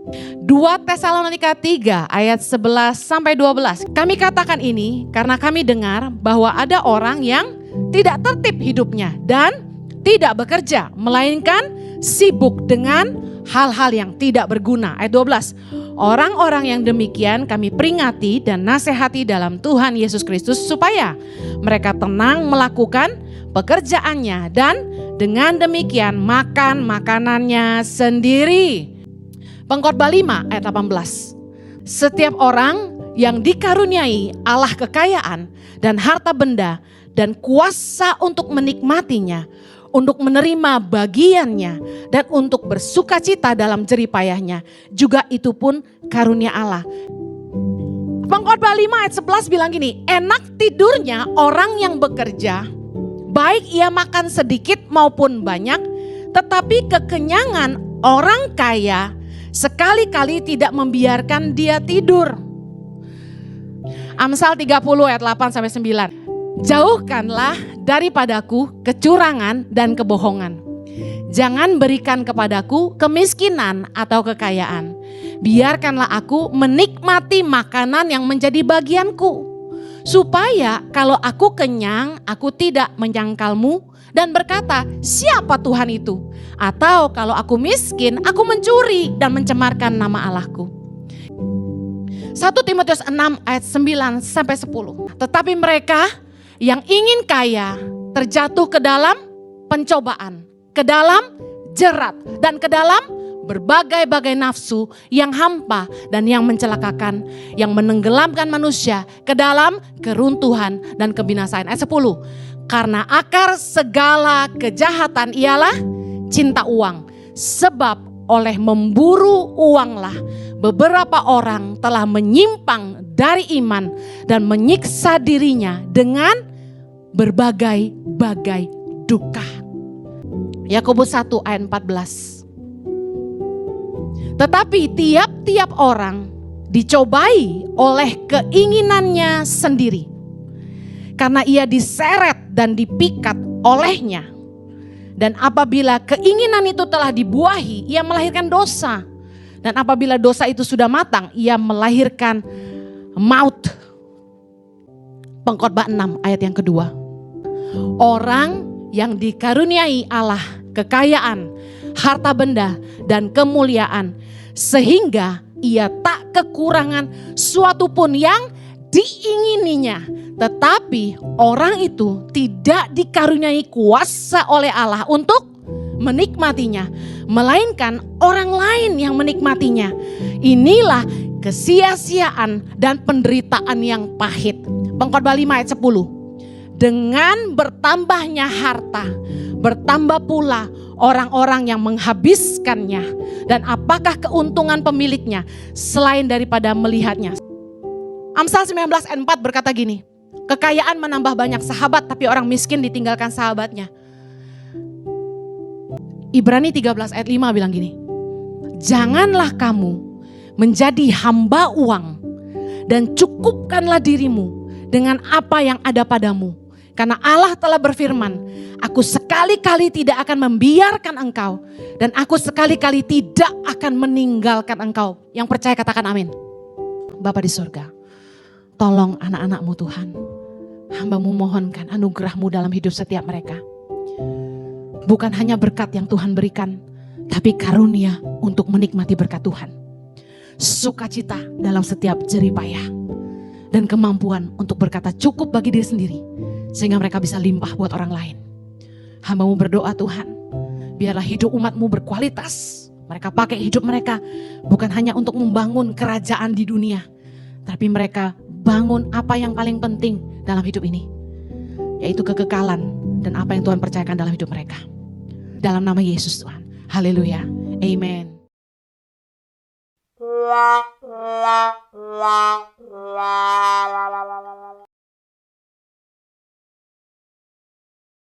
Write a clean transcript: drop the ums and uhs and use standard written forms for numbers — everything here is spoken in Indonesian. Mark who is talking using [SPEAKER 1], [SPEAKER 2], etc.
[SPEAKER 1] 2 Tesalonika 3 ayat 11 sampai 12. Kami katakan ini karena kami dengar bahwa ada orang yang tidak tertib hidupnya dan tidak bekerja, melainkan sibuk dengan hal-hal yang tidak berguna. Ayat 12. Orang-orang yang demikian kami peringati dan nasihati dalam Tuhan Yesus Kristus supaya mereka tenang melakukan pekerjaannya dan dengan demikian makan makanannya sendiri. Pengkhotbah 5 ayat 18. Setiap orang yang dikaruniai Allah kekayaan dan harta benda dan kuasa untuk menikmatinya, untuk menerima bagiannya dan untuk bersuka cita dalam jerih payahnya, juga itu pun karunia Allah. Pengkhotbah 5 ayat 11 bilang gini, enak tidurnya orang yang bekerja, baik ia makan sedikit maupun banyak, tetapi kekenyangan orang kaya sekali-kali tidak membiarkan dia tidur. Amsal 30 ayat 8 sampai 9. Jauhkanlah daripadaku kecurangan dan kebohongan. Jangan berikan kepadaku kemiskinan atau kekayaan. Biarkanlah aku menikmati makanan yang menjadi bagianku. Supaya kalau aku kenyang, aku tidak menyangkalmu dan berkata, siapa Tuhan itu? Atau kalau aku miskin, aku mencuri dan mencemarkan nama Allahku. 1 Timotius 6 ayat 9 sampai 10. Tetapi mereka yang ingin kaya terjatuh ke dalam pencobaan, ke dalam jerat, dan ke dalam berbagai-bagai nafsu yang hampa dan yang mencelakakan, yang menenggelamkan manusia ke dalam keruntuhan dan kebinasaan. Ayat 10. Karena akar segala kejahatan ialah cinta uang. Sebab oleh memburu uanglah beberapa orang telah menyimpang dari iman dan menyiksa dirinya dengan berbagai-bagai duka. Yakobus 1 ayat 14. Tetapi tiap-tiap orang dicobai oleh keinginannya sendiri, karena ia diseret dan dipikat olehnya. Dan apabila keinginan itu telah dibuahi, ia melahirkan dosa. Dan apabila dosa itu sudah matang, ia melahirkan maut. Pengkhotbah 6 ayat yang kedua. Orang yang dikaruniai Allah kekayaan, harta benda dan kemuliaan, sehingga ia tak kekurangan suatu pun yang diingininya. Tetapi orang itu tidak dikaruniai kuasa oleh Allah untuk menikmatinya, melainkan orang lain yang menikmatinya. Inilah kesia-siaan dan penderitaan yang pahit. Pengkhotbah 5 ayat 10. Dengan bertambahnya harta, bertambah pula orang-orang yang menghabiskannya. Dan apakah keuntungan pemiliknya selain daripada melihatnya? Amsal 19 ayat 4 berkata gini, kekayaan menambah banyak sahabat, tapi orang miskin ditinggalkan sahabatnya. Ibrani 13 ayat 5 bilang gini, janganlah kamu menjadi hamba uang dan cukupkanlah dirimu dengan apa yang ada padamu. Karena Allah telah berfirman, aku sekali-kali tidak akan membiarkan engkau dan aku sekali-kali tidak akan meninggalkan engkau. Yang percaya katakan amin. Bapa di surga, tolong anak-anakmu Tuhan. Hamba-Mu mohonkan anugerah-Mu dalam hidup setiap mereka. Bukan hanya berkat yang Tuhan berikan, tapi karunia untuk menikmati berkat Tuhan. Sukacita dalam setiap jerih payah. Dan kemampuan untuk berkata cukup bagi diri sendiri. Sehingga mereka bisa limpah buat orang lain. Hamba-Mu berdoa Tuhan, biarlah hidup umat-Mu berkualitas. Mereka pakai hidup mereka bukan hanya untuk membangun kerajaan di dunia. Tapi mereka bangun apa yang paling penting dalam hidup ini. Yaitu kekekalan dan apa yang Tuhan percayakan dalam hidup mereka. Dalam nama Yesus Tuhan. Haleluya. Amen.
[SPEAKER 2] La la la la la la la la.